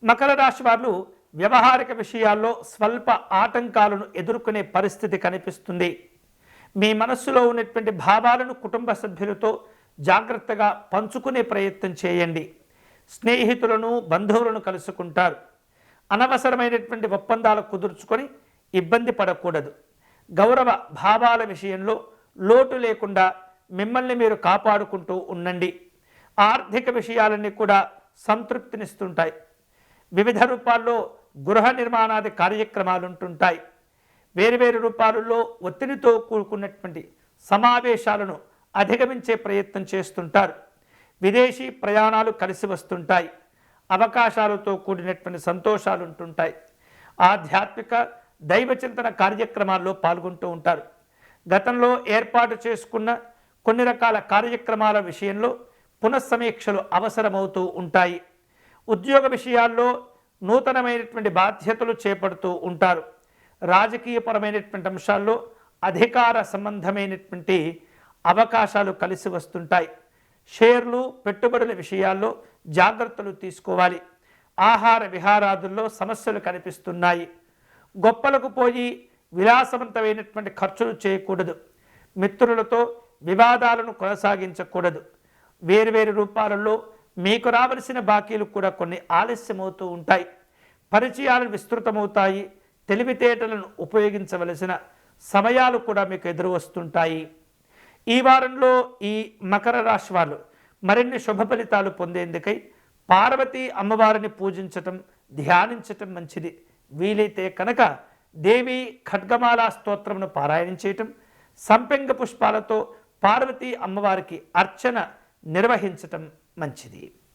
మకర రాశి వారు వ్యవహారిక విషయాల్లో స్వల్ప ఆటంకాలను ఎదుర్కొనే పరిస్థితి కనిపిస్తుంది. మీ మనస్సులో ఉన్నటువంటి భావాలను కుటుంబ సభ్యులతో జాగ్రత్తగా పంచుకునే ప్రయత్నం చేయండి. స్నేహితులను బంధువులను కలుసుకుంటారు. అనవసరమైనటువంటి ఒప్పందాలు కుదుర్చుకొని ఇబ్బంది పడకూడదు. గౌరవ భావాల విషయంలో లోటు లేకుండా మిమ్మల్ని మీరు కాపాడుకుంటూ ఉండండి. ఆర్థిక విషయాలన్నీ కూడా సంతృప్తినిస్తుంటాయి. వివిధ రూపాల్లో గృహ నిర్మాణాది కార్యక్రమాలు ఉంటుంటాయి. వేరువేరు రూపాలలో ఒత్తిడితో కూడుకున్నటువంటి సమావేశాలను అధిగమించే ప్రయత్నం చేస్తుంటారు. విదేశీ ప్రయాణాలు కలిసి వస్తుంటాయి. అవకాశాలతో కూడినటువంటి సంతోషాలు ఉంటుంటాయి. ఆధ్యాత్మిక దైవచింతన కార్యక్రమాల్లో పాల్గొంటూ ఉంటారు. గతంలో ఏర్పాటు చేసుకున్న కొన్ని రకాల కార్యక్రమాల విషయంలో పునఃసమీక్షలు అవసరమవుతూ ఉంటాయి. ఉద్యోగ విషయాల్లో నూతనమైనటువంటి బాధ్యతలు చేపడుతూ ఉంటారు. రాజకీయపరమైనటువంటి అంశాల్లో అధికార సంబంధమైనటువంటి అవకాశాలు కలిసి వస్తుంటాయి. షేర్లు పెట్టుబడుల విషయాల్లో జాగ్రత్తలు తీసుకోవాలి. ఆహార విహారాదుల్లో సమస్యలు కనిపిస్తున్నాయి. గొప్పలకు పోయి విలాసవంతమైనటువంటి ఖర్చులు చేయకూడదు. మిత్రులతో వివాదాలను కొనసాగించకూడదు. వేరువేరు రూపాలలో మీకు రావలసిన బాకీలు కూడా కొన్ని ఆలస్యమవుతూ ఉంటాయి. పరిచయాలు విస్తృతమవుతాయి. తెలివితేటలను ఉపయోగించవలసిన సమయాలు కూడా మీకు ఎదురు వస్తుంటాయి. ఈ వారంలో ఈ మకర రాశి వాళ్ళు మరిన్ని శుభ ఫలితాలు పొందేందుకై పార్వతీ అమ్మవారిని పూజించటం, ధ్యానించటం మంచిది. వీలైతే కనుక దేవి ఖడ్గమాల స్తోత్రమును పారాయణం చేయటం, సంపెంగ పుష్పాలతో పార్వతీ అమ్మవారికి అర్చన నిర్వహించటం మంచిది.